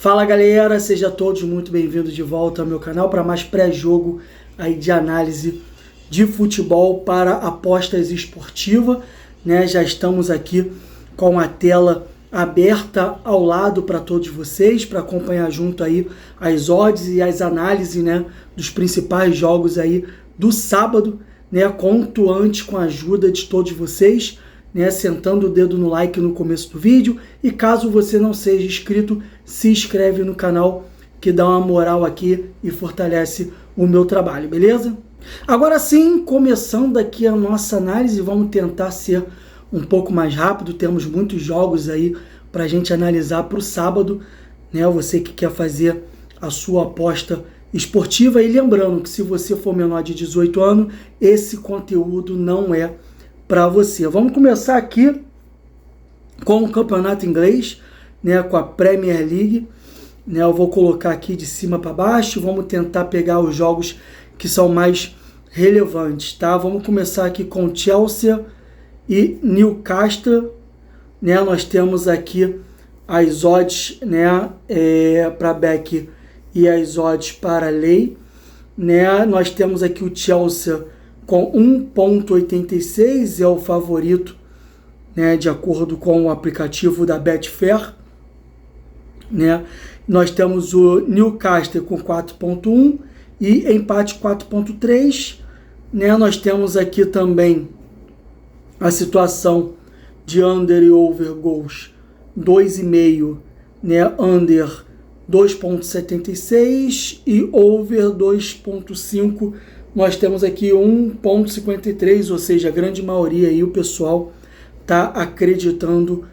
Fala galera, sejam todos muito bem-vindos de volta ao meu canal para mais pré-jogo aí de análise de futebol para apostas esportivas, né? Já estamos aqui com a tela aberta ao lado para todos vocês, para acompanhar junto aí as odds e as análises, né, dos principais jogos aí do sábado, né? Conto antes com a ajuda de todos vocês, né, sentando o dedo no like no começo do vídeo, e caso você não seja inscrito, se inscreve no canal que dá uma moral aqui e fortalece o meu trabalho, beleza? Agora sim, começando aqui a nossa análise, vamos tentar ser um pouco mais rápido, temos muitos jogos aí para a gente analisar para o sábado, né? Você que quer fazer a sua aposta esportiva, e lembrando que se você for menor de 18 anos, esse conteúdo não é para você. Vamos começar aqui com o campeonato inglês, né, com a Premier League, né? Eu vou colocar aqui de cima para baixo, vamos tentar pegar os jogos que são mais relevantes, tá? Vamos começar aqui com Chelsea e Newcastle, né? Nós temos aqui as odds, né, para back e as odds para lei, né? Nós temos aqui o Chelsea com 1,86, é o favorito, né, de acordo com o aplicativo da Betfair, né? Nós temos o Newcastle com 4,1 e empate 4,3, né? Nós temos aqui também a situação de under e over goals 2,5, né? Under 2,76 e over 2,5. Nós temos aqui 1,53, ou seja, a grande maioria aí o pessoal está acreditando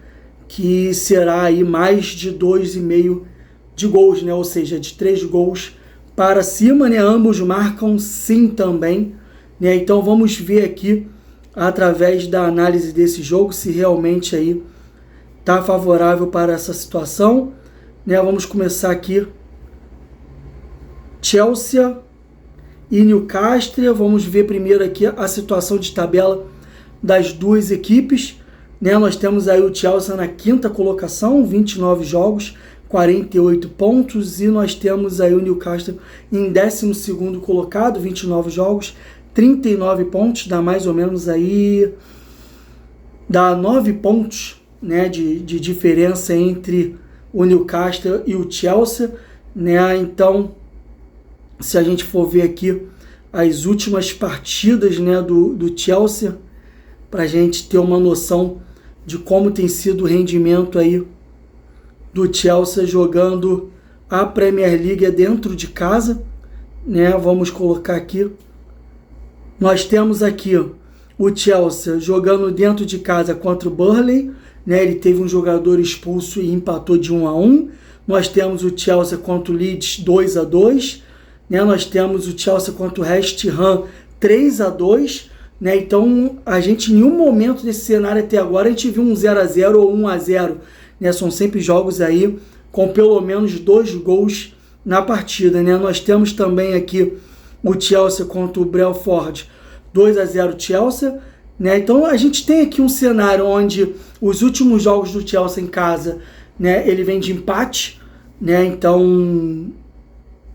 que será aí mais de 2,5 de gols, né? Ou seja, de 3 gols para cima, né? Ambos marcam sim também, né? Então vamos ver aqui através da análise desse jogo se realmente aí está favorável para essa situação, né? Vamos começar aqui Chelsea e Newcastle. Vamos ver primeiro aqui a situação de tabela das duas equipes, né? Nós temos aí o Chelsea na quinta colocação, 29 jogos, 48 pontos, e nós temos aí o Newcastle em 12º colocado, 29 jogos, 39 pontos, dá mais ou menos aí, dá 9 pontos, né, de diferença entre o Newcastle e o Chelsea, né? Então, se a gente for ver aqui as últimas partidas, né, do Chelsea, para a gente ter uma noção de como tem sido o rendimento aí do Chelsea jogando a Premier League dentro de casa, né? Vamos colocar aqui. Nós temos aqui o Chelsea jogando dentro de casa contra o Burnley, né? Ele teve um jogador expulso e empatou de 1-1. Nós temos o Chelsea contra o Leeds 2-2, né? Nós temos o Chelsea contra o West Ham 3-2, né? Então a gente em nenhum momento desse cenário até agora a gente viu um 0-0 ou 1-0, né? São sempre jogos aí com pelo menos 2 gols na partida, né? Nós temos também aqui o Chelsea contra o Brentford 2-0 Chelsea, né? Então a gente tem aqui um cenário onde os últimos jogos do Chelsea em casa, né, ele vem de empate, né? Então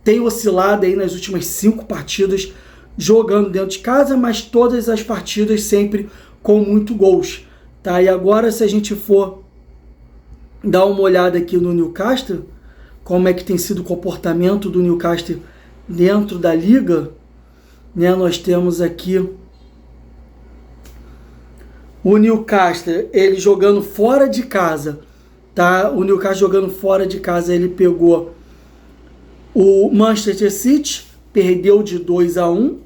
tem oscilado aí nas últimas 5 partidas jogando dentro de casa, mas todas as partidas sempre com muito gols, tá? E agora, se a gente for dar uma olhada aqui no Newcastle, como é que tem sido o comportamento do Newcastle dentro da liga, né? Nós temos aqui o Newcastle, ele jogando fora de casa, tá? O Newcastle jogando fora de casa, ele pegou o Manchester City, perdeu de 2-1,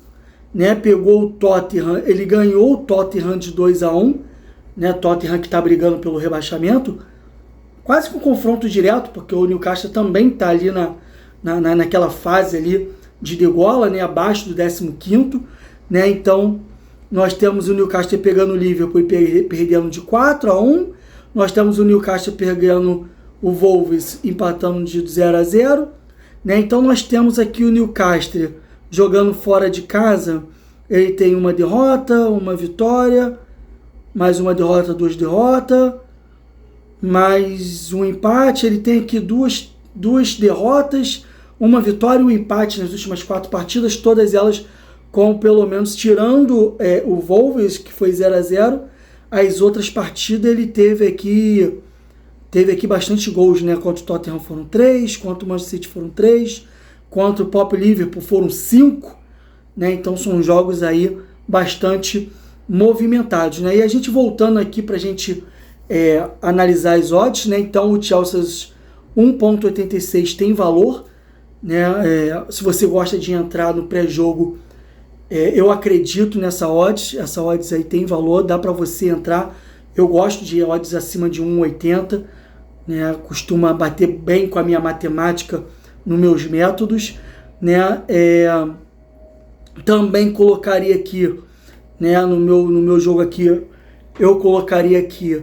né? Pegou o Tottenham, ele ganhou o Tottenham de 2-1, né? Tottenham que está brigando pelo rebaixamento, quase com confronto direto, porque o Newcastle também está ali naquela fase ali de degola, né? Abaixo do 15º, né? Então nós temos o Newcastle pegando o Liverpool e perdendo de 4-1, nós temos o Newcastle pegando o Wolves empatando de 0-0, né? Então nós temos aqui o Newcastle jogando fora de casa, ele tem uma derrota, uma vitória, mais uma derrota, 2 derrotas, mais um empate. Ele tem aqui 2 duas derrotas, uma vitória e um empate nas últimas 4 partidas, todas elas com pelo menos, tirando o Wolves, que foi 0-0, as outras partidas ele teve aqui bastante gols, né? Contra o Tottenham foram 3, contra o Manchester City foram 3, contra o Pop Liverpool foram 5, né? Então são jogos aí bastante movimentados, né? E a gente voltando aqui para a gente analisar as odds, né? Então o Chelsea 1,86 tem valor, né? Se você gosta de entrar no pré-jogo, eu acredito nessa odds, essa odds aí tem valor, dá para você entrar. Eu gosto de odds acima de 1,80, né? Costuma bater bem com a minha matemática nos meus métodos, né? Também colocaria aqui, né, no meu jogo aqui, eu colocaria aqui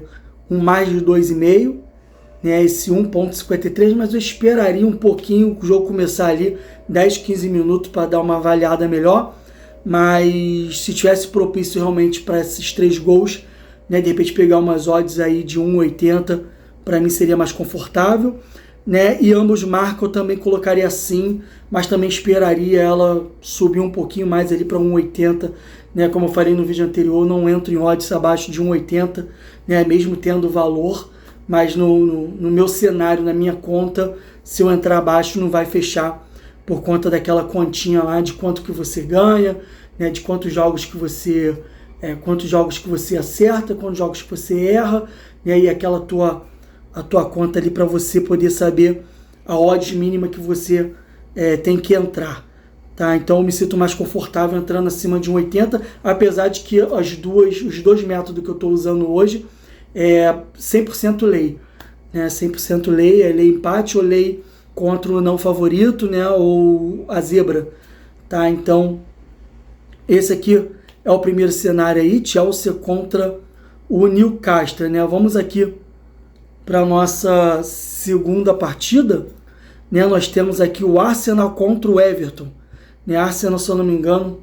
um mais de 2,5, né, esse 1,53, mas eu esperaria um pouquinho o jogo começar ali 10, 15 minutos para dar uma avaliada melhor. Mas se tivesse propício realmente para esses 3 gols, né, de repente pegar umas odds aí de 1,80, para mim seria mais confortável, né? E ambos marcam eu também colocaria assim, mas também esperaria ela subir um pouquinho mais ali para 1,80, né? Como eu falei no vídeo anterior, não entro em odds abaixo de 1,80, né? Mesmo tendo valor, mas no meu cenário, na minha conta, se eu entrar abaixo não vai fechar por conta daquela continha lá de quanto que você ganha, né? De quantos jogos que você acerta, quantos jogos que você erra, e aí aquela a tua conta ali para você poder saber a odds mínima que você tem que entrar, tá? Então eu me sinto mais confortável entrando acima de 1,80, apesar de que os dois métodos que eu estou usando hoje é 100% lei, né? 100% lei, lei empate ou lei contra o não favorito, né? Ou a zebra, tá? Então esse aqui é o primeiro cenário aí, Chelsea contra o Newcastle, né? Vamos aqui para a nossa segunda partida, né? Nós temos aqui o Arsenal contra o Everton, né? Arsenal, se eu não me engano,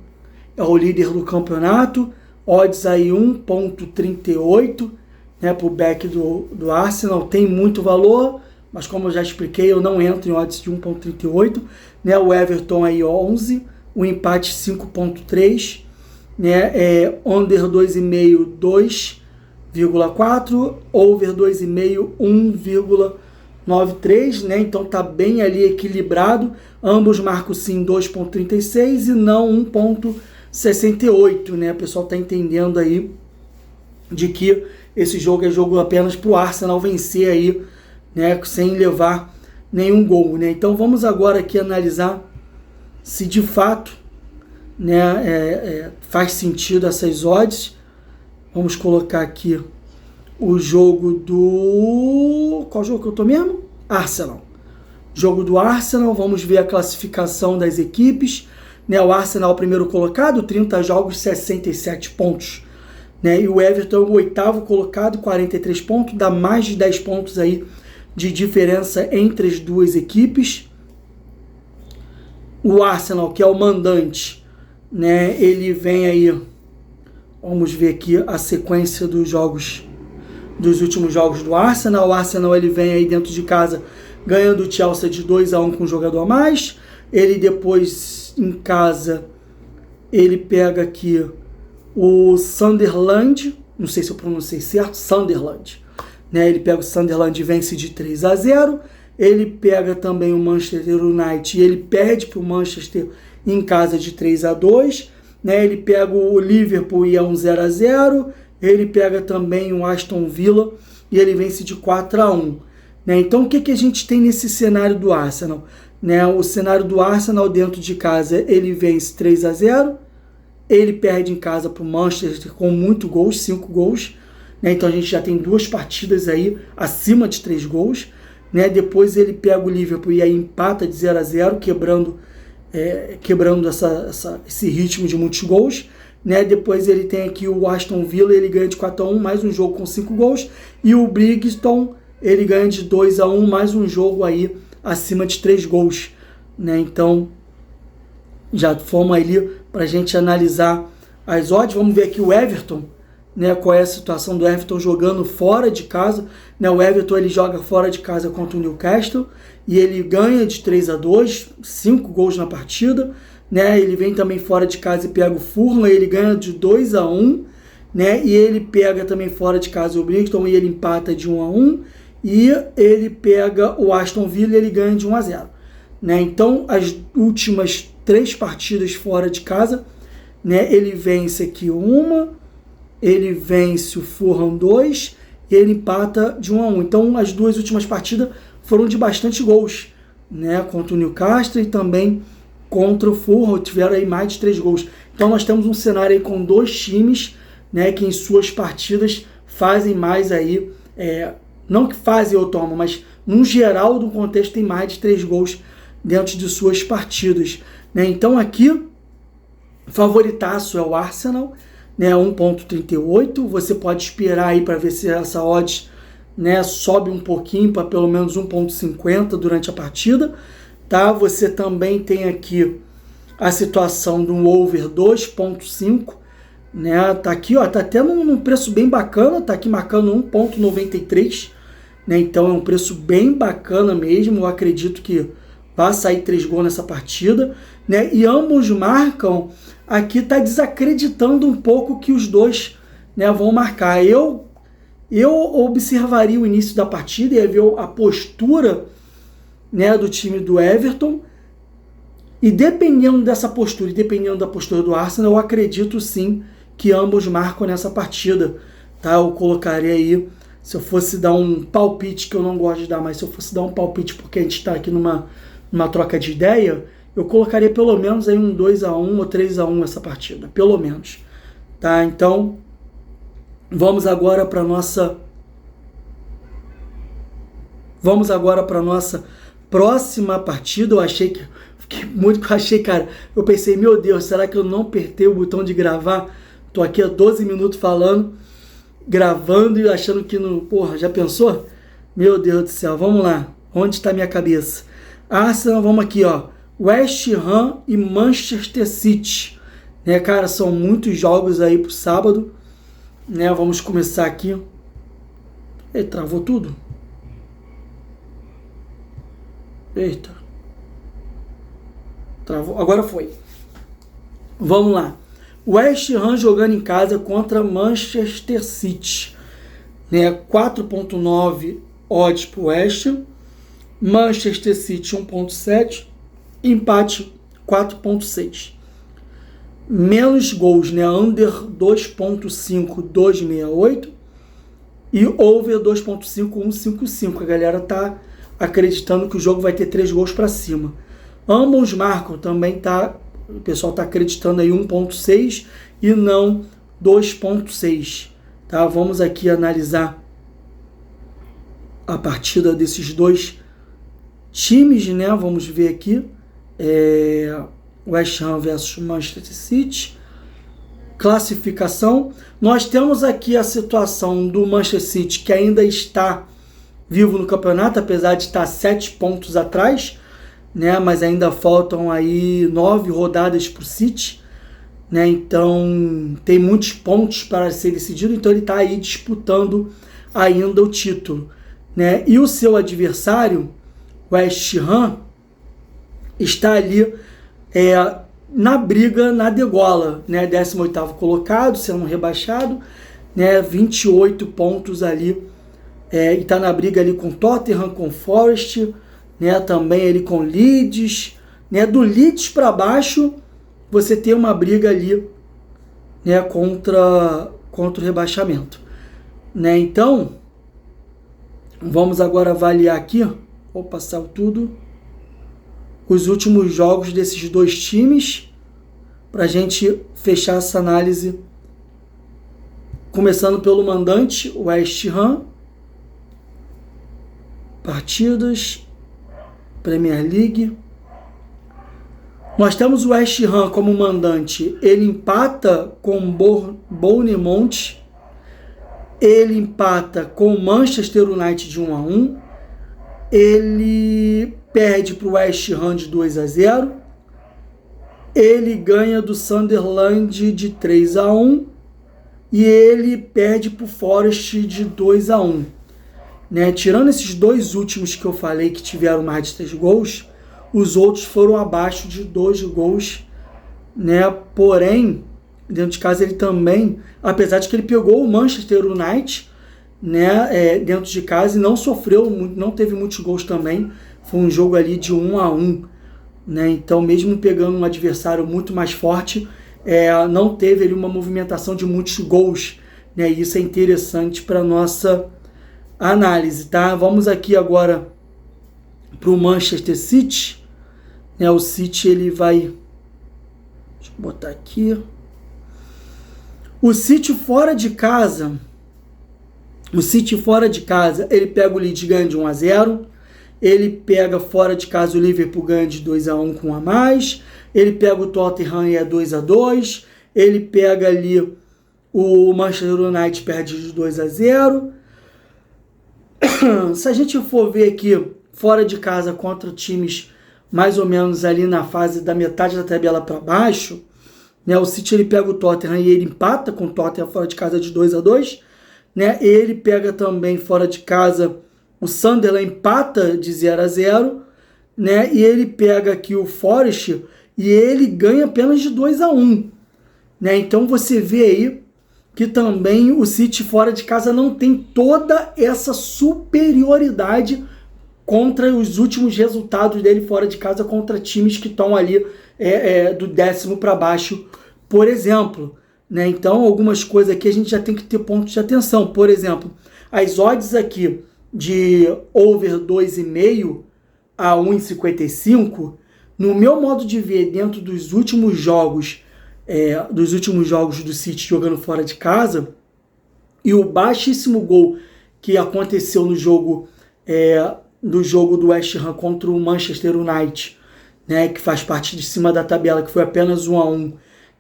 é o líder do campeonato, odds aí 1,38, né? Para o back do Arsenal, tem muito valor, mas como eu já expliquei, eu não entro em odds de 1,38, né? O Everton aí 11, o empate 5,3, né? Under 2,5, 2,4, over 2,5, 1,93, né? Então tá bem ali equilibrado. Ambos marcam sim 2,36 e não 1,68, né? O pessoal tá entendendo aí de que esse jogo é jogo apenas pro Arsenal vencer aí, né? Sem levar nenhum gol, né? Então vamos agora aqui analisar se de fato, né, faz sentido essas odds. Vamos colocar aqui o jogo do... Qual jogo que eu tô mesmo? Arsenal. Jogo do Arsenal, vamos ver a classificação das equipes, né? O Arsenal é o primeiro colocado, 30 jogos, 67 pontos, né? E o Everton é o 8º colocado, 43 pontos, dá mais de 10 pontos aí de diferença entre as duas equipes. O Arsenal, que é o mandante, né? Ele vem aí, vamos ver aqui a sequência dos últimos jogos do Arsenal. O Arsenal ele vem aí dentro de casa ganhando o Chelsea de 2-1 com um jogador a mais. Ele depois em casa ele pega aqui o Sunderland, não sei se eu pronunciei certo, Sunderland, né? Ele pega o Sunderland e vence de 3-0. Ele pega também o Manchester United e ele perde para o Manchester em casa de 3-2, né? Ele pega o Liverpool e é um 0-0. Ele pega também o Aston Villa e ele vence de 4-1. Né? Então o que a gente tem nesse cenário do Arsenal? Né? O cenário do Arsenal dentro de casa, ele vence 3-0, ele perde em casa para o Manchester com muito gols, 5 gols. Né? Então a gente já tem 2 partidas aí acima de 3 gols. Né? Depois ele pega o Liverpool e aí empata de 0-0, quebrando esse ritmo de muitos gols. Né? Depois ele tem aqui o Aston Villa, ele ganha de 4-1, mais um jogo com 5 gols. E o Brixton, ele ganha de 2-1, mais um jogo aí acima de 3 gols. Né? Então, já fomos ali para a gente analisar as odds. Vamos ver aqui o Everton, né, qual é a situação do Everton jogando fora de casa, né? O Everton ele joga fora de casa contra o Newcastle e ele ganha de 3-2, 5 gols na partida, né? Ele vem também fora de casa e pega o Fulham, ele ganha de 2-1, né? E ele pega também fora de casa o Brighton e ele empata de 1-1, e ele pega o Aston Villa e ele ganha de 1-0, né? Então as últimas 3 partidas fora de casa, né, ele vence aqui ele vence o Fulham 2 e ele empata de 1-1. Então as 2 últimas partidas foram de bastante gols, né, contra o Newcastle e também contra o Fulham, tiveram aí mais de 3 gols. Então nós temos um cenário aí com 2 times, né, que em suas partidas fazem mais aí, não que fazem ou tomam, mas no geral do contexto tem mais de 3 gols dentro de suas partidas, né? Então aqui favoritaço é o Arsenal, né, 1.38, você pode esperar aí para ver se essa odds, né, sobe um pouquinho para pelo menos 1.50 durante a partida, tá? Você também tem aqui a situação do over 2.5, né? Tá aqui, ó, tá até num preço bem bacana, tá aqui marcando 1.93, né? Então é um preço bem bacana mesmo, eu acredito que vai sair 3 gols nessa partida, né? E ambos marcam. Aqui está desacreditando um pouco que os dois, né, vão marcar. Eu observaria o início da partida e ia ver a postura, né, do time do Everton. E dependendo dessa postura e dependendo da postura do Arsenal, eu acredito sim que ambos marcam nessa partida. Tá? Eu colocaria aí, se eu fosse dar um palpite, que eu não gosto de dar, mas se eu fosse dar um palpite porque a gente está aqui numa troca de ideia, eu colocaria pelo menos aí um 2-1 ou 3-1 essa partida, pelo menos, tá? Então, vamos agora para nossa próxima partida. Cara, eu pensei, meu Deus, será que eu não apertei o botão de gravar? Tô aqui há 12 minutos falando, gravando e achando que não, porra, já pensou? Meu Deus do céu, vamos lá, onde está minha cabeça? Arsenal, vamos aqui, ó. West Ham e Manchester City, né, cara, são muitos jogos aí pro sábado, né, vamos começar aqui. Travou tudo? Eita. Travou, agora foi. Vamos lá. West Ham jogando em casa contra Manchester City, né, 4.9 odds pro West Ham, Manchester City 1.7, empate 4.6. Menos gols, né? Under 2.5, 268 e over 2.5, 155. A galera tá acreditando que o jogo vai ter 3 gols para cima. Ambos marcam, também tá, o pessoal tá acreditando aí 1.6 e não 2.6, tá? Vamos aqui analisar a partida desses dois times, né? Vamos ver aqui. West Ham versus Manchester City. Classificação. Nós temos aqui a situação do Manchester City, que ainda está vivo no campeonato, apesar de estar 7 pontos atrás, né? Mas ainda faltam aí 9 rodadas para o City, né? Então tem muitos pontos para ser decidido, então ele está aí disputando ainda o título, né? E o seu adversário, West Ham, está ali na briga, na degola, né? 18º colocado, sendo rebaixado, né? 28 pontos ali, e está na briga ali com Tottenham, com Forest, né? Também ali com Leeds, né? Do Leeds para baixo você tem uma briga ali, né? contra o rebaixamento, né? Então vamos agora avaliar aqui, vou passar tudo, os últimos jogos desses dois times, para a gente fechar essa análise, começando pelo mandante, West Ham. Partidas, Premier League. Nós temos o West Ham como mandante, ele empata com Bournemouth, ele empata com o Manchester United de 1-1, ele perde para o West Ham de 2-0, ele ganha do Sunderland de 3-1 e ele perde para o Forest de 2-1. Né? Tirando esses dois últimos que eu falei que tiveram mais de 3 gols, os outros foram abaixo de 2 gols, né? Porém, dentro de casa ele também, apesar de que ele pegou o Manchester United, né, dentro de casa e não sofreu, não teve muitos gols também, foi um jogo ali de 1-1, né? Então mesmo pegando um adversário muito mais forte, não teve ali uma movimentação de muitos gols, né? E isso é interessante para nossa análise, tá? Vamos aqui agora para o Manchester City, né? O City ele vai, deixa eu botar aqui, o City fora de casa, ele pega o Leeds, ganha de 1-0, ele pega fora de casa o Liverpool, ganha de 2-1 com 1 a mais, ele pega o Tottenham e é 2-2, ele pega ali o Manchester United, perde de 2-0. Se a gente for ver aqui, fora de casa contra times mais ou menos ali na fase da metade da tabela para baixo, né, o City ele pega o Tottenham e ele empata com o Tottenham fora de casa de 2-2, né, ele pega também fora de casa o Sunderland, empata de 0-0, né, e ele pega aqui o Forest e ele ganha apenas de 2-1, né, então você vê aí que também o City fora de casa não tem toda essa superioridade contra os últimos resultados dele fora de casa contra times que estão ali do 10º para baixo, por exemplo. Né? Então, algumas coisas aqui a gente já tem que ter pontos de atenção. Por exemplo, as odds aqui de over 2,5 a 1,55, no meu modo de ver, dentro dos últimos jogos do City jogando fora de casa, e o baixíssimo gol que aconteceu no jogo do West Ham contra o Manchester United, né, que faz parte de cima da tabela, que foi apenas 1-1,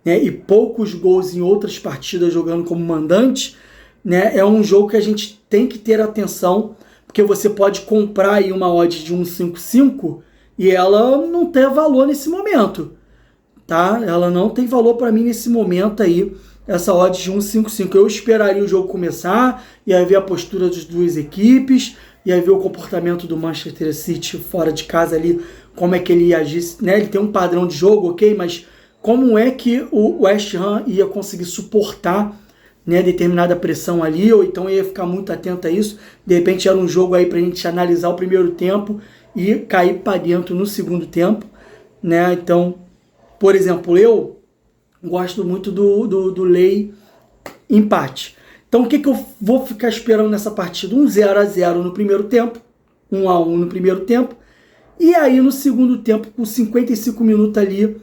né, e poucos gols em outras partidas jogando como mandante, né, é um jogo que a gente tem que ter atenção, porque você pode comprar aí uma odd de 1,55 e ela não tem valor nesse momento, tá? Ela não tem valor para mim nesse momento aí, essa odd de 1,55. Eu esperaria o jogo começar, e aí ver a postura das duas equipes, e aí ver o comportamento do Manchester City fora de casa ali, como é que ele ia agir, né? Ele tem um padrão de jogo, ok, mas como é que o West Ham ia conseguir suportar, né, determinada pressão ali, ou então ia ficar muito atento a isso. De repente era um jogo aí para a gente analisar o primeiro tempo e cair para dentro no segundo tempo, né? Então, por exemplo, eu gosto muito do lei empate. Então, o que eu vou ficar esperando nessa partida? 0-0 no primeiro tempo, 1-1 no primeiro tempo, e aí no segundo tempo, com 55 minutos ali,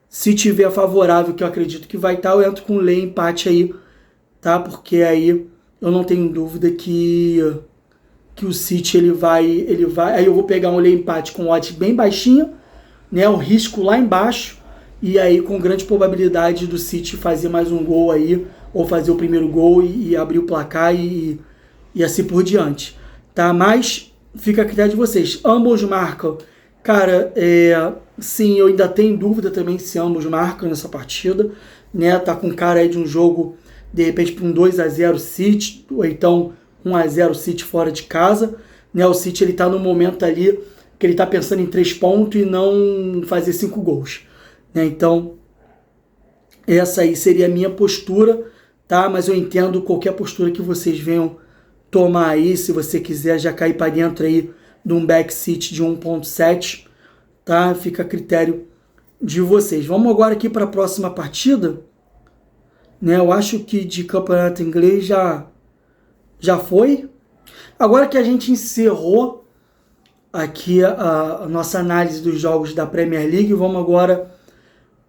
se tiver favorável, que eu acredito que vai estar, eu entro com lei empate aí, tá? Porque aí eu não tenho dúvida que o City ele vai, aí eu vou pegar um lei empate com odd bem baixinho, né? O risco lá embaixo, e aí com grande probabilidade do City fazer mais um gol aí, ou fazer o primeiro gol e abrir o placar e assim por diante, tá? Mas fica a critério de vocês. Ambos marcam. Cara, sim, eu ainda tenho dúvida também se ambos marcam nessa partida, né? Tá com cara aí de um jogo, de repente, para um 2-0 City, ou então 1-0 City fora de casa, né? O City ele tá no momento ali que ele tá pensando em 3 pontos e não fazer 5 gols, né? Então, essa aí seria a minha postura, tá? Mas eu entendo qualquer postura que vocês venham tomar aí, se você quiser já cair para dentro aí de um back City de 1.7, tá? Fica a critério de vocês. Vamos agora aqui para a próxima partida, né? Eu acho que de campeonato inglês já foi. Agora que a gente encerrou aqui a nossa análise dos jogos da Premier League, vamos agora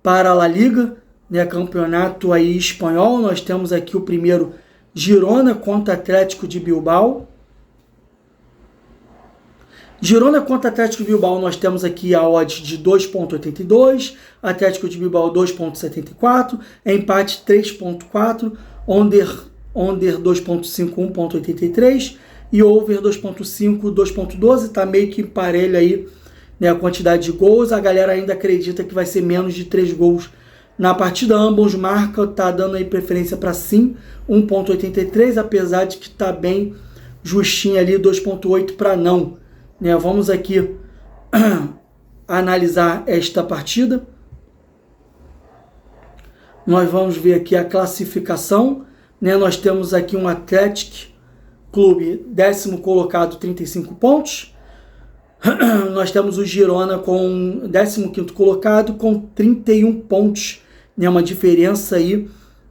para a La Liga, né? Campeonato aí espanhol. Nós temos aqui o primeiro, Girona contra Atlético de Bilbao. Girona contra Atlético de Bilbao, nós temos aqui a odd de 2.82, Atlético de Bilbao 2.74, empate 3.4, under 2.5, 1.83 e over 2.5, 2.12, tá meio que parelho aí, né, a quantidade de gols. A galera ainda acredita que vai ser menos de 3 gols Na partida, ambos marcam, tá dando aí preferência para sim, 1,83, apesar de que tá bem justinho ali, 2,8 para não. Né? Vamos aqui analisar esta partida. Nós vamos ver aqui a classificação. Né? Nós temos aqui um Atlético Clube, 10º colocado, 35 pontos. Nós temos o Girona com 15º colocado com 31 pontos, né? Uma diferença aí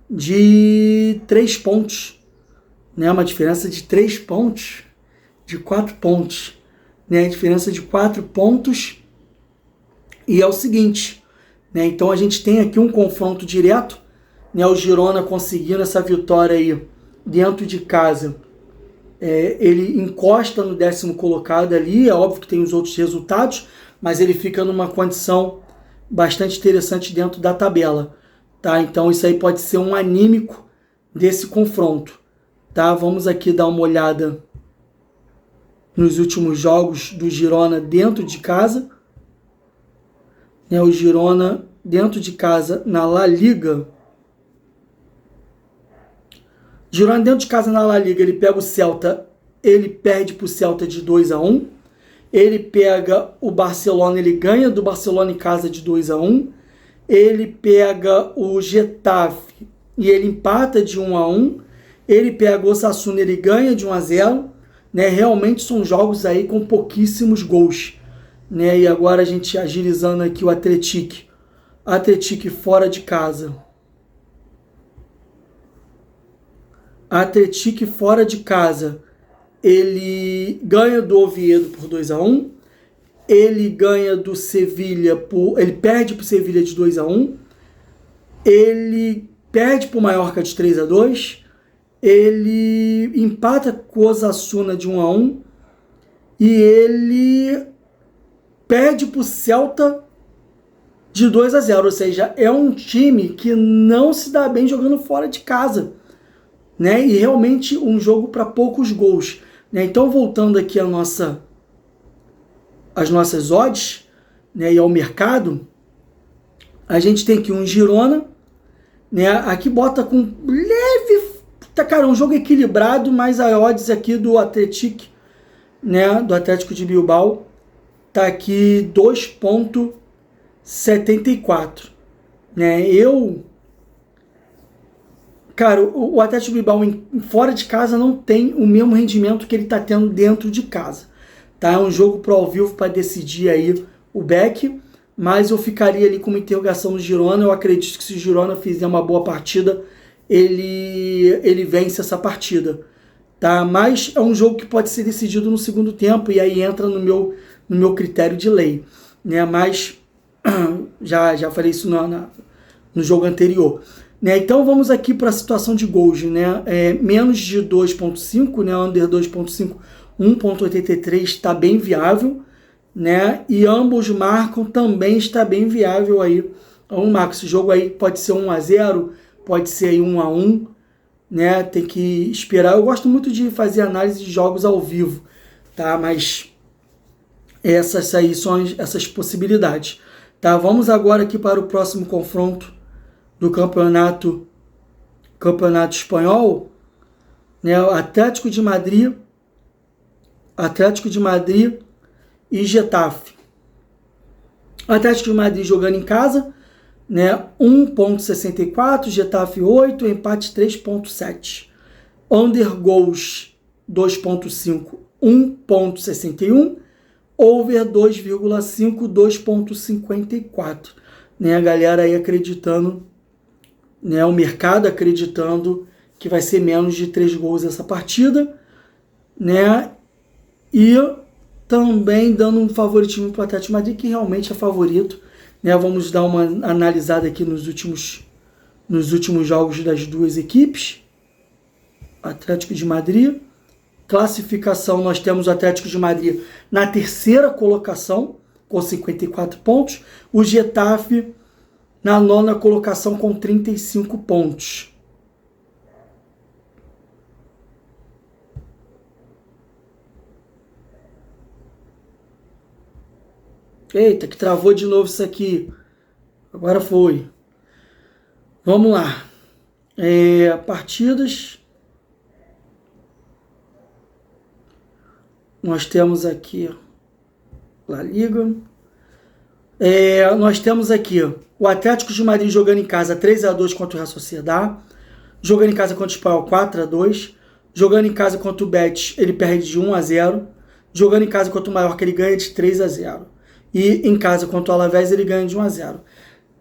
de 3 pontos, né? Uma diferença de 3 pontos, de 4 pontos, né? A diferença de 4 pontos. E é o seguinte, né? Então a gente tem aqui um confronto direto, né? O Girona conseguindo essa vitória aí dentro de casa. Ele encosta no 10º colocado ali, é óbvio que tem os outros resultados, mas ele fica numa condição bastante interessante dentro da tabela, tá? Então isso aí pode ser um anímico desse confronto, tá? Vamos aqui dar uma olhada nos últimos jogos do Girona dentro de casa, né? O Girona dentro de casa na La Liga. Girona dentro de casa na La Liga, ele pega o Celta, ele perde para o Celta de 2-1. Ele pega o Barcelona, ele ganha do Barcelona em casa de 2-1. Ele pega o Getafe e ele empata de 1-1. Ele pega o Osasuna, ele ganha de 1-0. Né? Realmente são jogos aí com pouquíssimos gols. Né? E agora a gente agilizando aqui o Atlético. Atlético fora de casa. Atlético fora de casa, ele ganha do Oviedo por 2-1, ele ganha do Sevilha, ele perde para o Sevilha de 2-1, ele perde para o Mallorca de 3-2, ele empata com o Osasuna de 1-1 e ele perde para o Celta de 2-0, ou seja, é um time que não se dá bem jogando fora de casa. Né? E realmente um jogo para poucos gols. Né? Então, voltando aqui às nossas odds, né? E ao mercado, a gente tem aqui um Girona, né? Aqui bota com leve... Cara, um jogo equilibrado, mas a odds aqui do Atlético, né? Do Atlético de Bilbao, tá aqui 2,74. Né? Cara, o Atlético Bilbao fora de casa não tem o mesmo rendimento que ele está tendo dentro de casa. Tá? É um jogo pro ao vivo para decidir aí o Beck, mas eu ficaria ali com uma interrogação no Girona. Eu acredito que se o Girona fizer uma boa partida, ele vence essa partida. Tá? Mas é um jogo que pode ser decidido no segundo tempo e aí entra no meu critério de lei. Né? Mas já falei isso no jogo anterior. Né, então vamos aqui para a situação de gols, né? Menos de 2,5, né? Under 2,5, 1,83 está bem viável, né? E ambos marcam também está bem viável aí. Então, Marcos, esse jogo aí pode ser 1-0, pode ser aí 1-1, né? Tem que esperar. Eu gosto muito de fazer análise de jogos ao vivo, tá? Mas essas aí são essas possibilidades, tá? Vamos agora aqui para o próximo confronto do campeonato espanhol, né? O Atlético de Madrid e Getafe. O Atlético de Madrid jogando em casa, né? 1,64, Getafe 8, empate 3,7. Under goals 2,5, 1,61, over 2,5, 2,54. Né? A galera aí acreditando, né, o mercado acreditando que vai ser menos de 3 gols essa partida, né? E também dando um favoritismo para o Atlético de Madrid, que realmente é favorito, né? Vamos dar uma analisada aqui nos últimos jogos das duas equipes. Atlético de Madrid, classificação, nós temos o Atlético de Madrid na 3ª colocação com 54 pontos, o Getafe na 9ª colocação com 35 pontos. Eita, que travou de novo isso aqui. Agora foi. Vamos lá. Partidas. Nós temos aqui La Liga. Nós temos aqui o Atlético de Madrid jogando em casa 3-2 contra o Real Sociedad. Jogando em casa contra o Espanhol 4-2. Jogando em casa contra o Betis, ele perde de 1-0. Jogando em casa contra o Mallorca, ele ganha de 3-0. E em casa contra o Alavés, ele ganha de 1-0.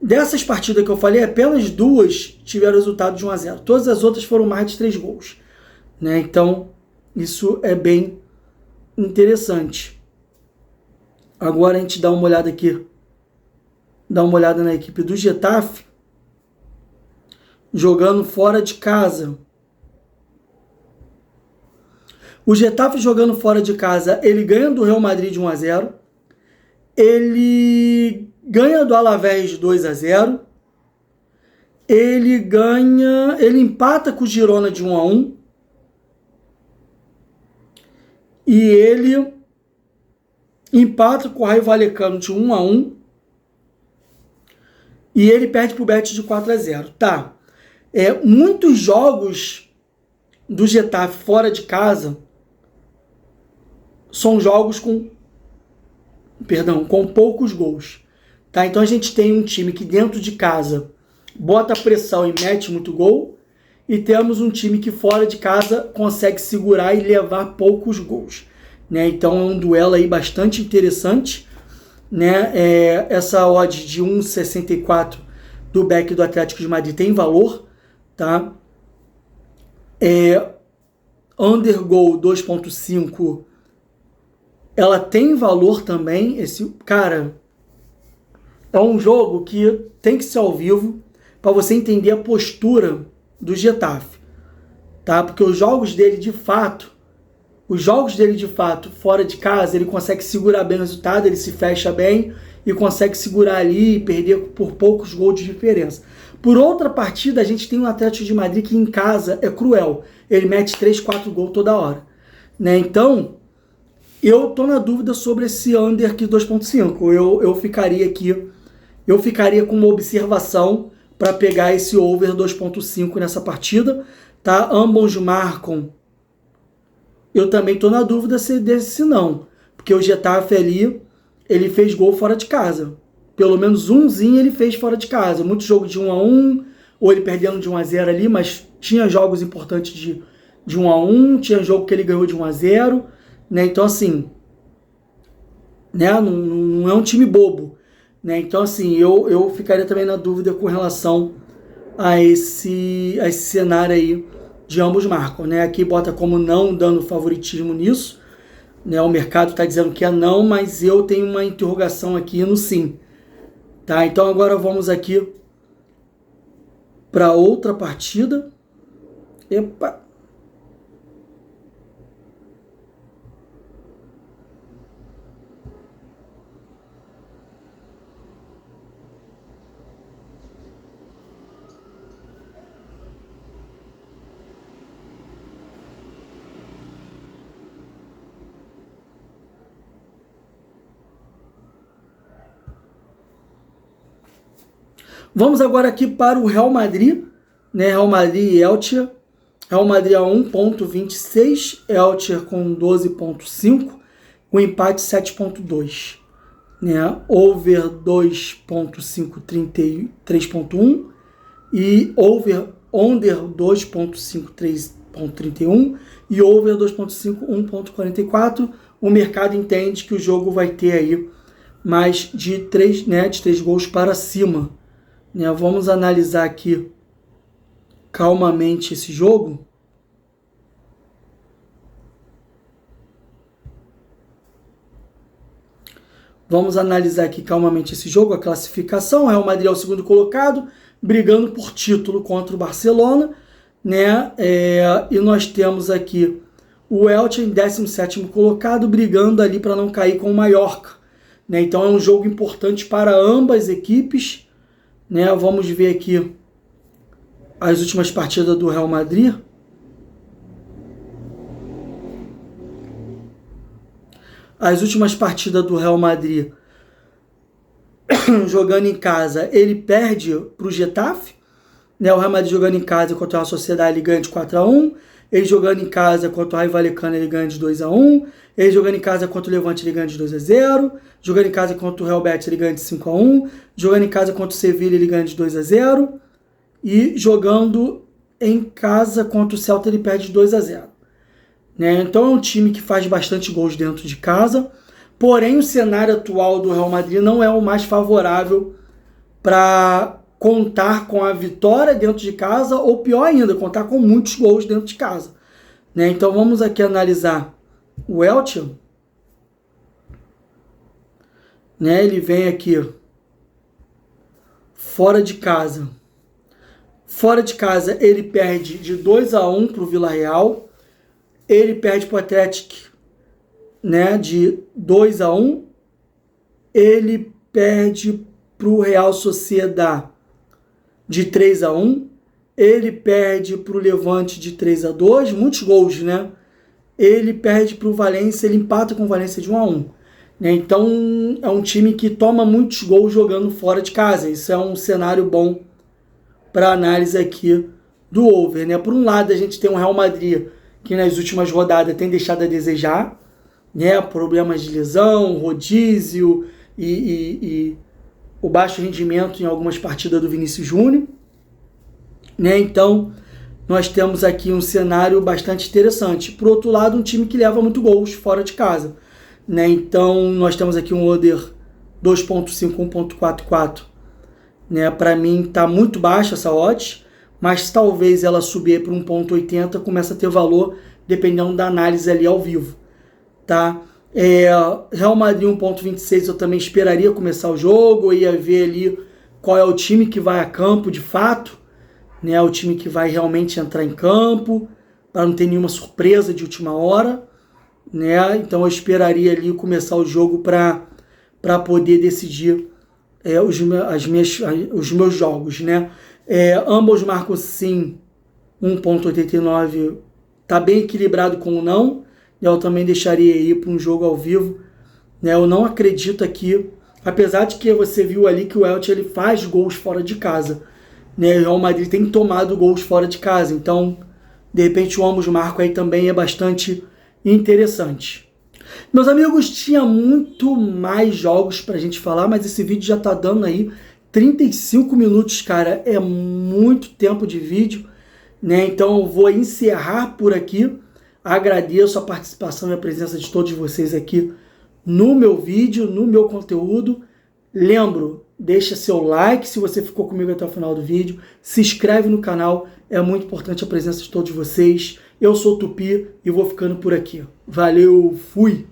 Dessas partidas que eu falei, apenas 2 tiveram resultado de 1-0. Todas as outras foram mais de 3 gols. Né? Então, isso é bem interessante. Agora a gente dá uma olhada aqui. Dá uma olhada na equipe do Getafe. Jogando fora de casa. O Getafe jogando fora de casa, ele ganha do Real Madrid de 1-0. Ele ganha do Alavés de 2-0. Ele empata com o Girona de 1-1. E ele empata com o Rayo Vallecano de 1-1. E ele perde para o Betis de 4-0. Tá. Muitos jogos do Getafe fora de casa são jogos com poucos gols. Tá? Então a gente tem um time que dentro de casa bota pressão e mete muito gol, e temos um time que fora de casa consegue segurar e levar poucos gols. Né? Então é um duelo aí bastante interessante. Né? Essa odd de 1,64 do back do Atlético de Madrid tem valor. Tá? Undergoal 2.5 ela tem valor também. Cara, é um jogo que tem que ser ao vivo para você entender a postura do Getafe, tá? Porque os jogos dele de fato fora de casa, ele consegue segurar bem o resultado, ele se fecha bem e consegue segurar ali e perder por poucos gols de diferença. Por outra partida, a gente tem um Atlético de Madrid que em casa é cruel, ele mete 3, 4 gols toda hora, né? Então eu tô na dúvida sobre esse under aqui 2.5. Eu ficaria com uma observação para pegar esse over 2.5 nessa partida, tá? Ambos marcam. Eu também tô na dúvida se não, porque o Getafe ali, ele fez gol fora de casa. Pelo menos umzinho ele fez fora de casa. Muito jogo de 1-1, ou ele perdendo de 1-0 ali, mas tinha jogos importantes de 1-1, tinha jogo que ele ganhou de 1-0. Né? Então, assim, né? Não é um time bobo. Né? Então, assim, eu ficaria também na dúvida com relação a esse cenário aí de ambos marcam. Né? Aqui bota como não, dando favoritismo nisso. Né? O mercado está dizendo que é não, mas eu tenho uma interrogação aqui no sim. Tá? Então, agora vamos aqui para outra partida. Epa! Vamos agora aqui para o Real Madrid, né? Real Madrid e Elche. Real Madrid a 1.26, Elche com 12.5, o empate 7.2. Né? Over 2.5, 3.1 e under 2.5, 3.31 e over 2.5, 1.44. O mercado entende que o jogo vai ter aí mais de 3 gols para cima. Né? Vamos analisar aqui calmamente esse jogo. Vamos analisar aqui calmamente esse jogo, a classificação. O Real Madrid é o segundo colocado, brigando por título contra o Barcelona. Né? E nós temos aqui o Elche em 17º colocado, brigando ali para não cair com o Mallorca. Né? Então é um jogo importante para ambas as equipes. Né? Vamos ver aqui as últimas partidas do Real Madrid. As últimas partidas do Real Madrid, jogando em casa, ele perde para o Getafe, né? O Real Madrid jogando em casa contra a Real Sociedade, ele ganha de 4-1. Ele jogando em casa contra o Rayo Vallecano, ele ganha de 2-1. Ele jogando em casa contra o Levante, ele ganha de 2-0. Jogando em casa contra o Real Betis, ele ganha de 5-1. Jogando em casa contra o Sevilla, ele ganha de 2-0. E jogando em casa contra o Celta, ele perde de 2-0. Né? Então é um time que faz bastante gols dentro de casa. Porém, o cenário atual do Real Madrid não é o mais favorável para contar com a vitória dentro de casa, ou pior ainda, contar com muitos gols dentro de casa. Né? Então vamos aqui analisar o Elche. Né? Ele vem aqui fora de casa. Fora de casa ele perde de 2-1 para o Villarreal. Ele perde para o Atlético, né, de 2-1. Ele perde para o Real Sociedade de 3-1. Ele perde para o Levante de 3-2. Muitos gols, né? Ele perde para o Valência, ele empata com o Valência de 1-1. Né? Então é um time que toma muitos gols jogando fora de casa. Isso é um cenário bom para análise aqui do over. Né? Por um lado, a gente tem um Real Madrid que nas últimas rodadas tem deixado a desejar, né? Problemas de lesão, rodízio e o baixo rendimento em algumas partidas do Vinícius Júnior. Né? Então, nós temos aqui um cenário bastante interessante. Por outro lado, um time que leva muito gols fora de casa. Né? Então, nós temos aqui um over 2.5, 1.44. Né? Para mim, está muito baixa essa odds, mas talvez ela subir para 1.80, comece a ter valor, dependendo da análise ali ao vivo. Tá? Real Madrid 1.26 eu também esperaria começar o jogo, eu ia ver ali qual é o time que vai a campo de fato, né? O time que vai realmente entrar em campo, para não ter nenhuma surpresa de última hora. Né? Então eu esperaria ali começar o jogo para poder decidir os meus jogos. Né? Ambos marcam sim 1.89, tá bem equilibrado com o não. Eu também deixaria aí para um jogo ao vivo. Né? Eu não acredito aqui, apesar de que você viu ali que o Elche ele faz gols fora de casa. Né? O Real Madrid tem tomado gols fora de casa, então de repente o ambos marcam aí também é bastante interessante. Meus amigos, tinha muito mais jogos pra gente falar, mas esse vídeo já tá dando aí 35 minutos, cara, é muito tempo de vídeo, né? Então eu vou encerrar por aqui. Agradeço a participação e a presença de todos vocês aqui no meu vídeo, no meu conteúdo. Lembro, deixa seu like se você ficou comigo até o final do vídeo. Se inscreve no canal, é muito importante a presença de todos vocês. Eu sou o Tupi e vou ficando por aqui. Valeu, fui!